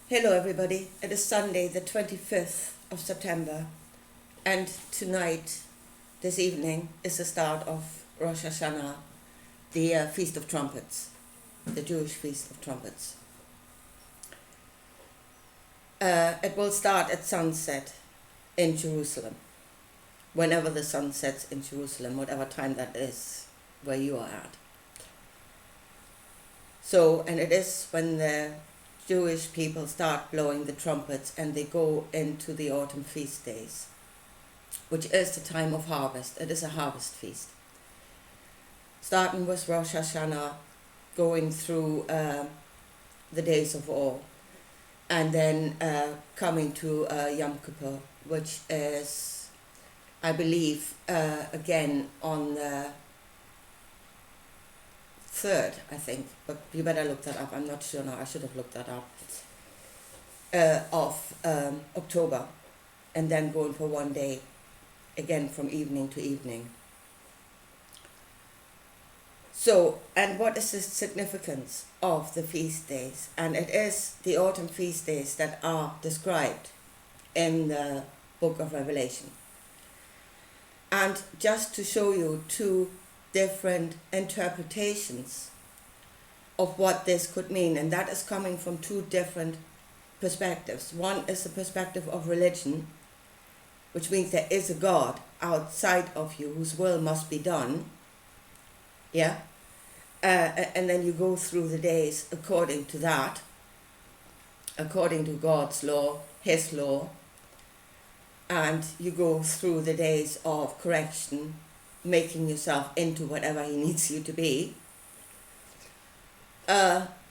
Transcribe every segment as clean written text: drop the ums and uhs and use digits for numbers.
Hello everybody, it is Sunday the 25th of September and tonight, this evening, is the start of Rosh Hashanah, the Feast of Trumpets, the Jewish Feast of Trumpets. It will start at sunset in Jerusalem, whenever the sun sets in Jerusalem, whatever time that is where you are at. So, and it is when the Jewish people start blowing the trumpets and they go into the autumn feast days, which is the time of harvest. It is a harvest feast. Starting with Rosh Hashanah, going through the days of awe, and then coming to Yom Kippur, which is, I believe, again on the 3rd, I think, but you better look that up. I'm not sure now. I should have looked that up. Of October, and then going for one day, again from evening to evening. So, and what is the significance of the feast days? And it is the autumn feast days that are described in the book of Revelation. And just to show you two different interpretations of what this could mean, and that is coming from two different perspectives. One is the perspective of religion, which means there is a God outside of you whose will must be done, and then you go through the days according to that, according to God's law, his law, and you go through the days of correction, making yourself into whatever he needs you to be,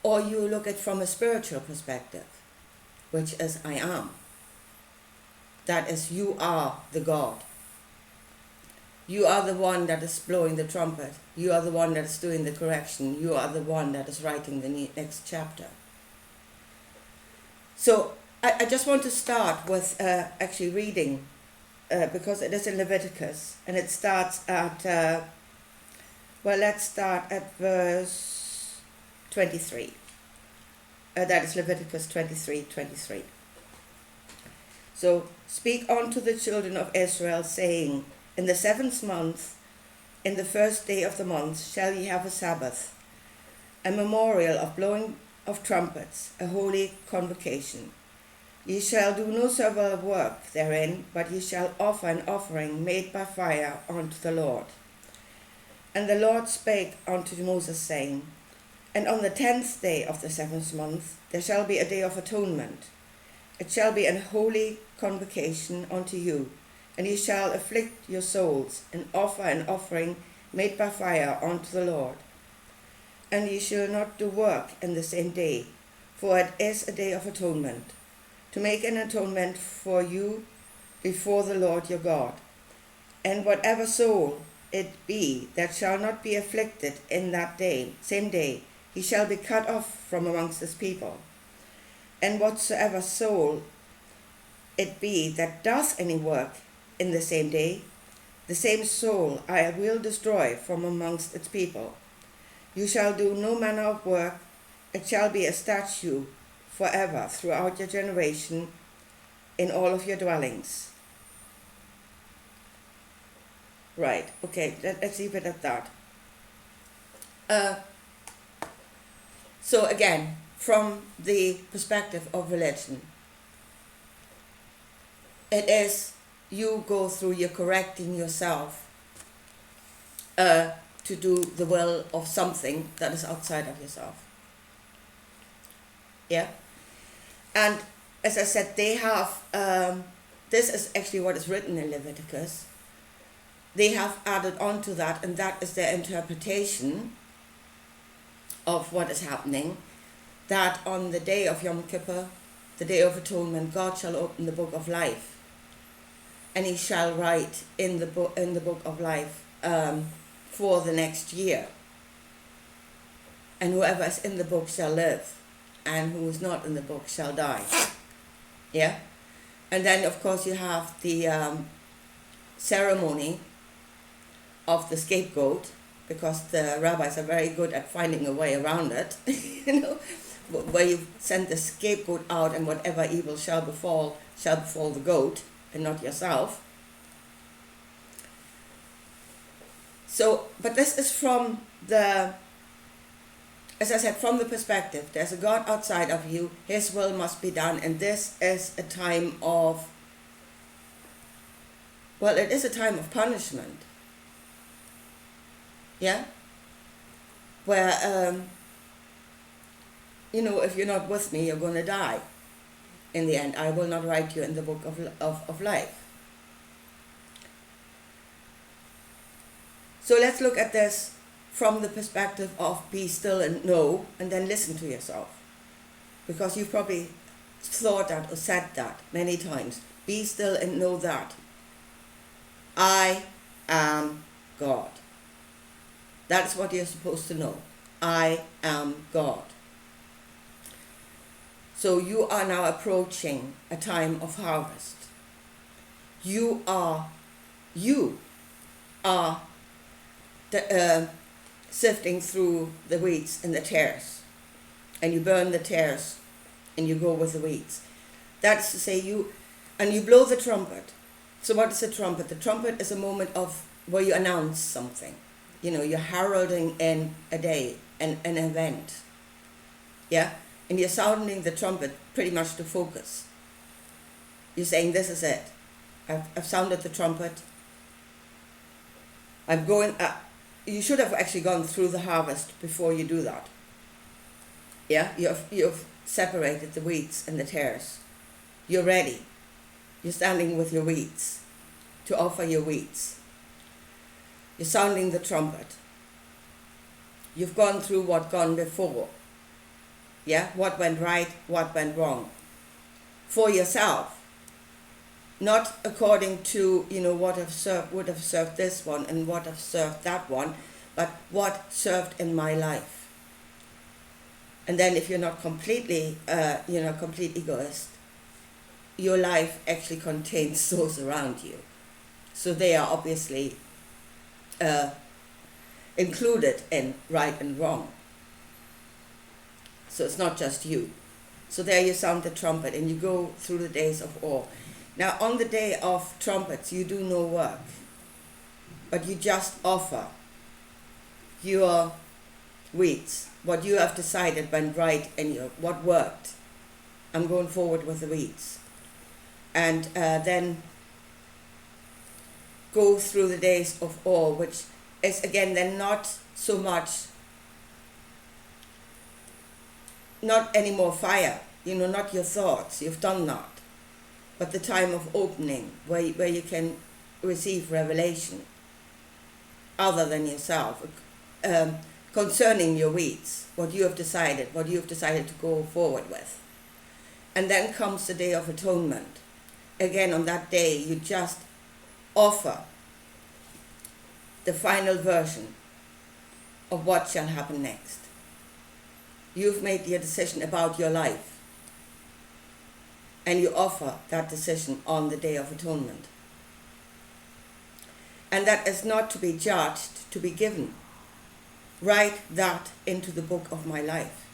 or you look at it from a spiritual perspective, which is I am. That is, you are the God. You are the one that is blowing the trumpet. You are the one that is doing the correction. You are the one that is writing the next chapter. So I just want to start with actually reading, because it is in Leviticus, and it starts at, let's start at verse 23. That is Leviticus 23:23. So, speak unto the children of Israel, saying, in the 7th month, in the 1st day of the month, shall ye have a Sabbath, a memorial of blowing of trumpets, a holy convocation. Ye shall do no servile work therein, but ye shall offer an offering made by fire unto the Lord. And the Lord spake unto Moses, saying, and on the 10th day of the 7th month there shall be a day of atonement. It shall be an holy convocation unto you, and ye shall afflict your souls, and offer an offering made by fire unto the Lord. And ye shall not do work in the same day, for it is a day of atonement, to make an atonement for you before the Lord your God. And whatever soul it be that shall not be afflicted in that day, same day, he shall be cut off from amongst his people. And whatsoever soul it be that does any work in the same day, the same soul I will destroy from amongst its people. You shall do no manner of work, it shall be a statute forever throughout your generation in all of your dwellings. Right, okay, let's leave it at that. So again, from the perspective of religion, it is you go through, you're correcting yourself to do the will of something that is outside of yourself. Yeah? And as I said, they have, this is actually what is written in Leviticus. They have added on to that, and that is their interpretation of what is happening, that on the day of Yom Kippur, the day of atonement, God shall open the book of life, and he shall write in the book of life for the next year. And whoever is in the book shall live, and who is not in the book shall die. Yeah? And then, of course, you have the ceremony of the scapegoat, because the rabbis are very good at finding a way around it, where you send the scapegoat out, and whatever evil shall befall the goat and not yourself. So, but this is from the, as I said, from the perspective, there's a God outside of you, his will must be done, and this is a time of, well, it is a time of punishment. Yeah? Where, if you're not with me, you're going to die. In the end, I will not write you in the book of life. So let's look at this from the perspective of be still and know, and then listen to yourself. Because you've probably thought that or said that many times. Be still and know that I am God. That's what you're supposed to know. I am God. So you are now approaching a time of harvest. You are sifting through the wheats and the tares, and you burn the tares and you go with the wheats. That's to say you blow the trumpet. So what is a trumpet? The trumpet is a moment of where you announce something. You're heralding in a day, an event. Yeah? And you're sounding the trumpet pretty much to focus. You're saying, this is it. I've sounded the trumpet. I'm going, you should have actually gone through the harvest before you do that. Yeah? You've separated the wheats and the tares. You're ready. You're standing with your wheats to offer your wheats. You're sounding the trumpet. You've gone through what gone before. Yeah? What went right, what went wrong. For yourself. Not according to, what would have served this one and what have served that one, but what served in my life. And then if you're not completely, complete egoist, your life actually contains those around you. So they are obviously included in right and wrong. So it's not just you. So there you sound the trumpet and you go through the days of awe. Now on the day of trumpets you do no work, but you just offer your wheats, what you have decided went right and what worked. I'm going forward with the wheats. And then go through the days of awe, which is again then not so much, not any more fire, not your thoughts, you've done that, but the time of opening where you can receive revelation other than yourself, concerning your wheats, what you have decided to go forward with. And then comes the Day of Atonement. Again, on that day, you just offer the final version of what shall happen next. You've made your decision about your life, and you offer that decision on the Day of Atonement. And that is not to be judged, to be given. Write that into the book of my life.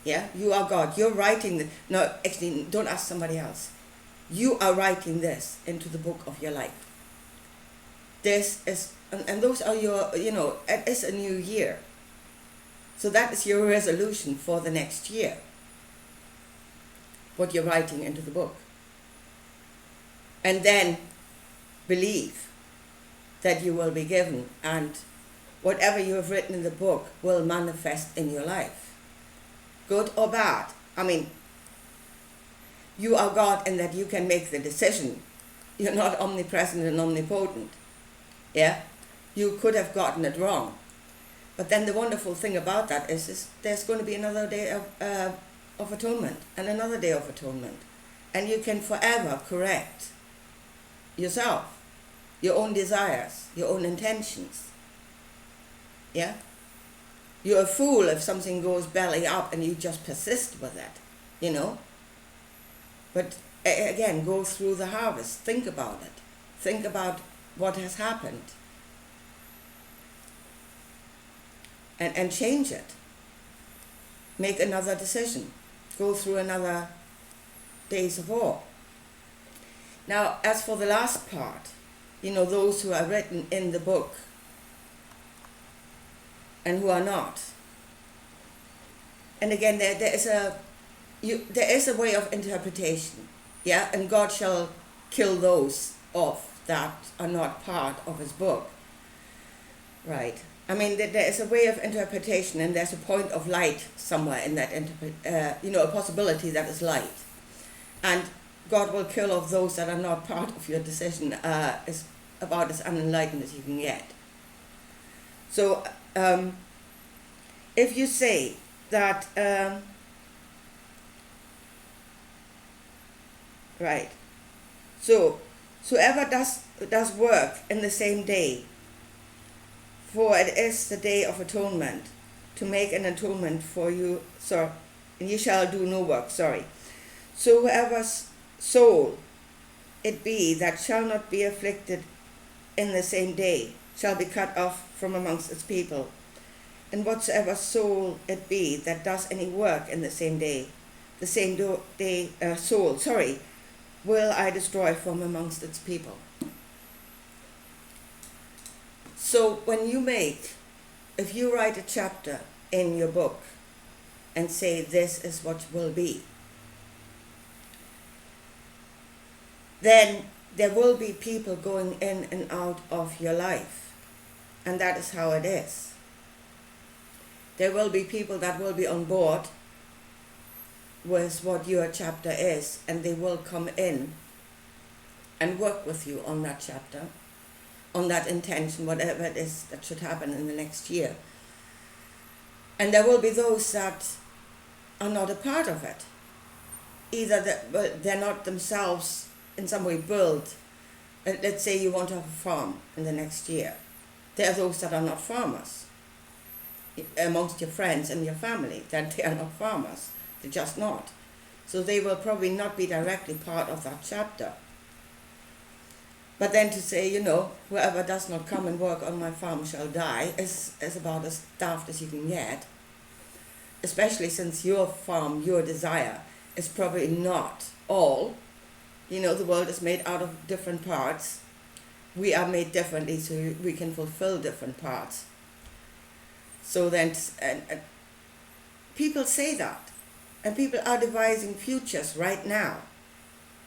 Yeah, you are God. You're writing no, actually, don't ask somebody else. You are writing this into the book of your life. This is, and those are your, it is a new year. So that is your resolution for the next year. What you're writing into the book. And then believe that you will be given, and whatever you have written in the book will manifest in your life. Good or bad. I mean, you are God in that you can make the decision. You're not omnipresent and omnipotent. Yeah? You could have gotten it wrong. But then the wonderful thing about that is there's going to be another day of atonement and another day of atonement. And you can forever correct yourself, your own desires, your own intentions. Yeah? You're a fool if something goes belly up and you just persist with it, But again, go through the harvest. Think about it. Think about what has happened. And change it. make another decision, go through another days of awe. Now, as for the last part, those who are written in the book and who are not. And again, there is a way of interpretation, yeah, and God shall kill those off that are not part of his book, right? I mean, there is a way of interpretation, and there's a point of light somewhere in that, a possibility that is light. And God will kill off those that are not part of your decision, is about as unenlightened as you can get. So, if you say that, right, so whoever does work in the same day, for it is the day of atonement, to make an atonement for you, and you shall do no work, So whoever's soul it be that shall not be afflicted in the same day, shall be cut off from amongst its people. And whatsoever soul it be that does any work in the same day, the same soul, will I destroy from amongst its people. So if you write a chapter in your book and say this is what will be, then there will be people going in and out of your life. And that is how it is. There will be people that will be on board with what your chapter is, and they will come in and work with you on that chapter, on that intention, whatever it is that should happen in the next year. And there will be those that are not a part of it. Either they're not themselves in some way built. Let's say you want to have a farm in the next year. There are those that are not farmers. Amongst your friends and your family, that they are not farmers. They're just not. So they will probably not be directly part of that chapter. But then to say, whoever does not come and work on my farm shall die is about as daft as you can get. Especially since your farm, your desire, is probably not all. The world is made out of different parts. We are made differently so we can fulfill different parts. So then, and people say that. And people are devising futures right now.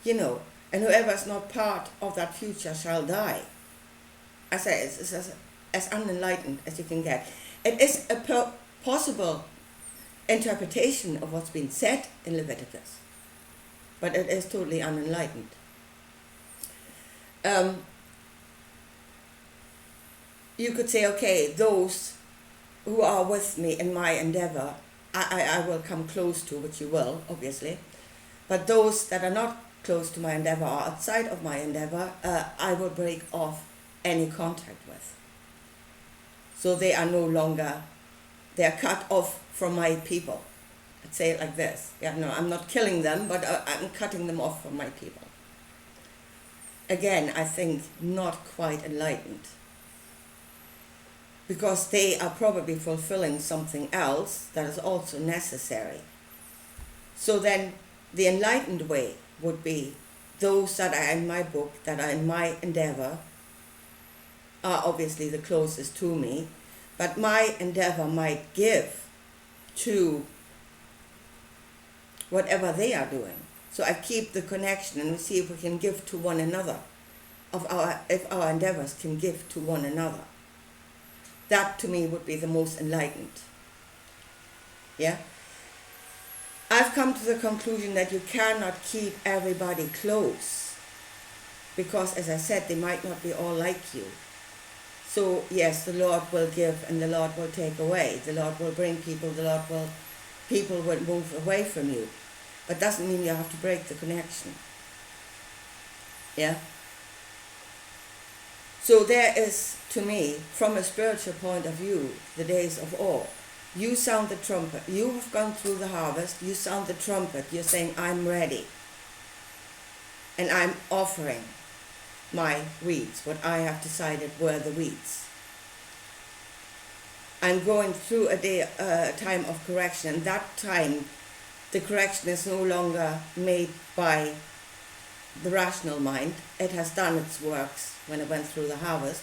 And whoever is not part of that future shall die. I say it's as unenlightened as you can get. It is a possible interpretation of what's been said in Leviticus, but it is totally unenlightened. You could say, okay, those who are with me in my endeavor, I will come close to, which you will, obviously. But those that are not close to my endeavor or outside of my endeavor, I will break off any contact with. So they are no longer, they are cut off from my people. I'd say it like this. Yeah, no, I'm not killing them, but I'm cutting them off from my people. Again, I think not quite enlightened. Because they are probably fulfilling something else that is also necessary. So then the enlightened way would be those that are in my book, that are in my endeavor, are obviously the closest to me, but my endeavor might give to whatever they are doing. So I keep the connection and we see if we can give to one another, if our endeavors can give to one another. That to me would be the most enlightened. Yeah? I've come to the conclusion that you cannot keep everybody close because, as I said, they might not be all like you. So yes, the Lord will give and the Lord will take away. The Lord will bring people, people will move away from you. But doesn't mean you have to break the connection. Yeah? So there is, to me, from a spiritual point of view, the days of awe. You sound the trumpet. You have gone through the harvest. You sound the trumpet. You're saying, I'm ready. And I'm offering my weeds, what I have decided were the weeds. I'm going through a time of correction, and that time the correction is no longer made by the rational mind. It has done its works when it went through the harvest,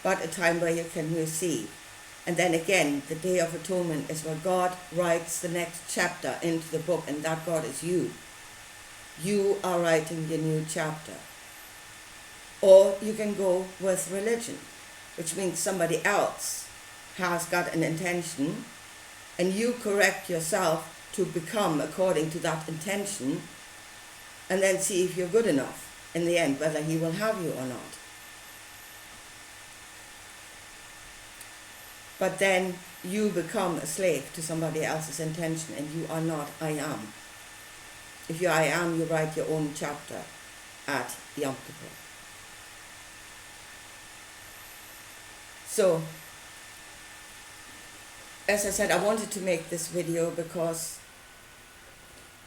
but a time where you can receive. And then again, the Day of Atonement is where God writes the next chapter into the book, and that God is you. You are writing the new chapter. Or you can go with religion, which means somebody else has got an intention, and you correct yourself to become according to that intention, and then see if you're good enough in the end, whether he will have you or not. But then you become a slave to somebody else's intention, and you are not I am. If you're I am, you write your own chapter at Yom Kippur. So, as I said, I wanted to make this video because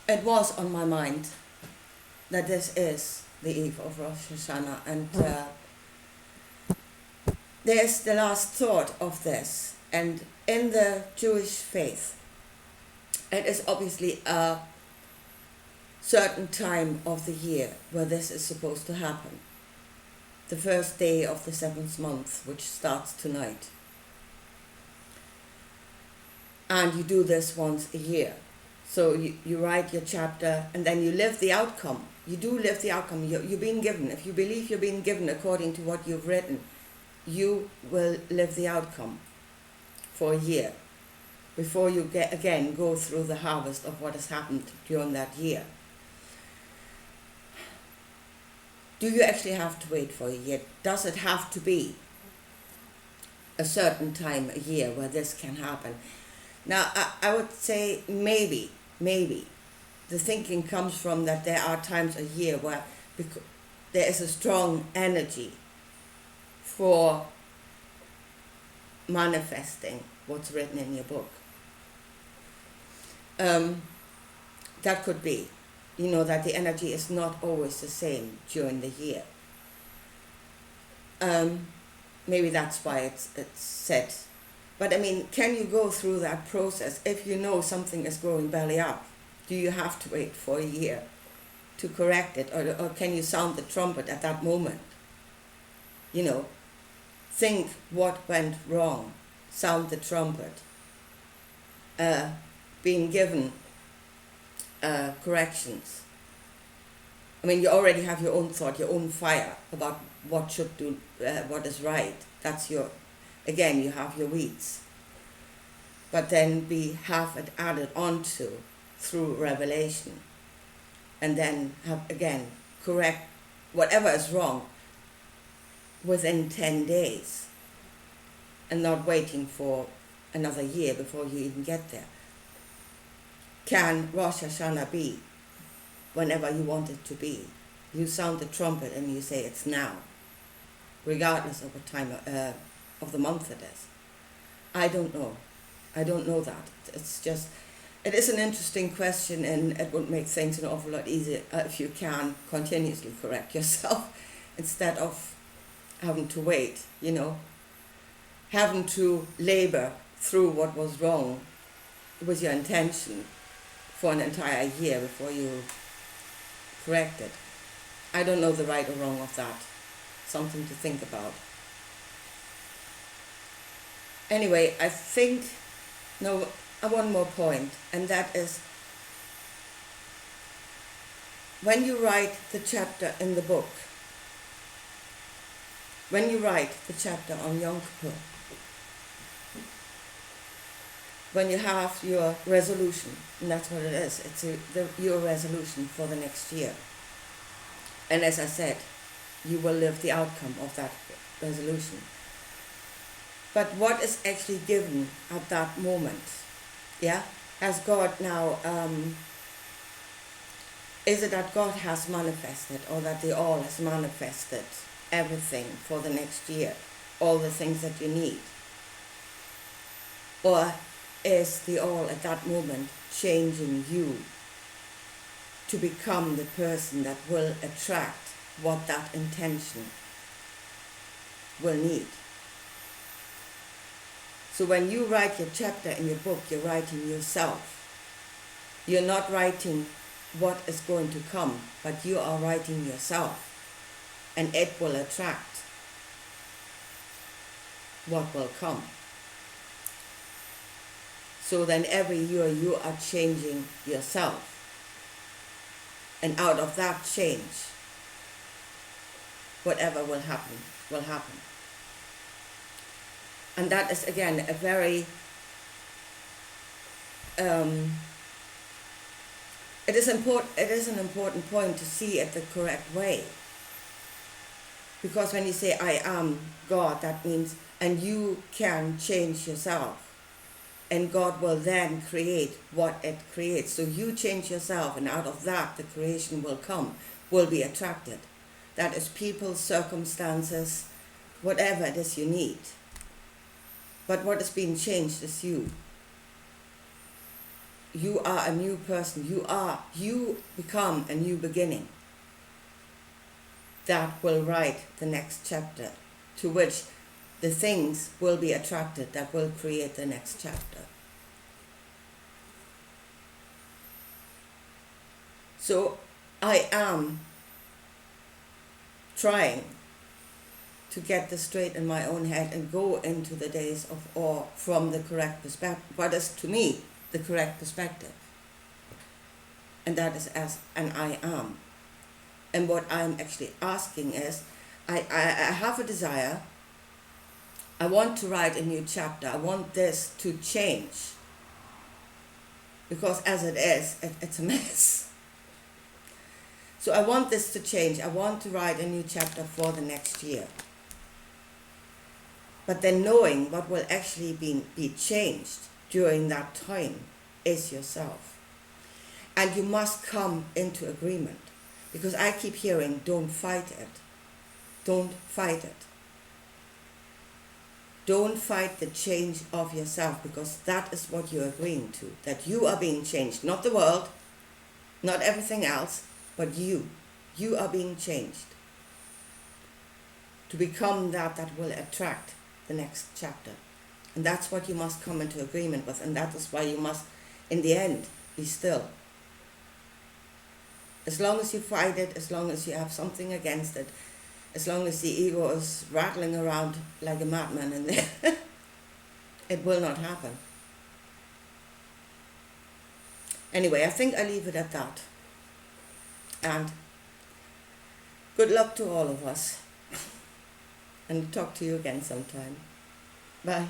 it was on my mind that this is the Eve of Rosh Hashanah, and there's the last thought of this. And in the Jewish faith, it is obviously a certain time of the year where this is supposed to happen. The first day of the 7th month, which starts tonight. And you do this once a year. So you write your chapter, and then you live the outcome. You do live the outcome. You're being given. If you believe you're being given according to what you've written, you will live the outcome for a year before you again go through the harvest of what has happened during that year. Do you actually have to wait for a year? Does it have to be a certain time a year where this can happen? Now, I would say maybe the thinking comes from that there are times a year where there is a strong energy for manifesting what's written in your book. That could be, that the energy is not always the same during the year. Maybe that's why it's said. But I mean, can you go through that process if you know something is growing belly up? Do you have to wait for a year to correct it, or can you sound the trumpet at that moment? Think what went wrong, sound the trumpet, being given corrections. I mean, you already have your own thought, your own fire about what should do, what is right. That's you have your weeds. But then have it added onto through revelation, and then correct whatever is wrong within 10 days, and not waiting for another year before you even get there. Can Rosh Hashanah be whenever you want it to be? You sound the trumpet and you say it's now, regardless of what time of the month it is. I don't know. I don't know that. It is an interesting question, and it would make things an awful lot easier if you can continuously correct yourself instead of having to wait, having to labor through what was wrong with your intention for an entire year before you correct it. I don't know the right or wrong of that. Something to think about. Anyway, I think, one more point, and that is, when you write the chapter in the book, when you write the chapter on Yom Kippur, when you have your resolution, and that's what it is, it's your resolution for the next year. And as I said, you will live the outcome of that resolution. But what is actually given at that moment? Yeah? Has God now, is it that God has manifested, or that the all has manifested everything for the next year, all the things that you need? Or is the all at that moment changing you to become the person that will attract what that intention will need? So when you write your chapter in your book, you're writing yourself. You're not writing what is going to come, but you are writing yourself. And it will attract what will come. So then every year you are changing yourself. And out of that change, whatever will happen, will happen. And that is again a very, it is an important point to see it the correct way. Because when you say, I am God, that means, and you can change yourself. And God will then create what it creates. So you change yourself, and out of that, the creation will come, will be attracted. That is people, circumstances, whatever it is you need. But what is being changed is you. You are a new person. You become a new beginning. That will write the next chapter, to which the things will be attracted that will create the next chapter. So I am trying to get this straight in my own head and go into the days of awe from the correct perspective, what is to me the correct perspective. And that is as an I am. And what I'm actually asking is, I have a desire. I want to write a new chapter. I want this to change. Because as it is, it's a mess. So I want this to change. I want to write a new chapter for the next year. But then knowing what will actually be changed during that time is yourself. And you must come into agreement. Because I keep hearing, don't fight it. Don't fight it. Don't fight the change of yourself, because that is what you're agreeing to. That you are being changed. Not the world, not everything else, but you. You are being changed. To become that will attract the next chapter. And that's what you must come into agreement with. And that is why you must, in the end, be still. As long as you fight it, as long as you have something against it, as long as the ego is rattling around like a madman in there, it will not happen. Anyway, I think I leave it at that. And good luck to all of us. And talk to you again sometime. Bye.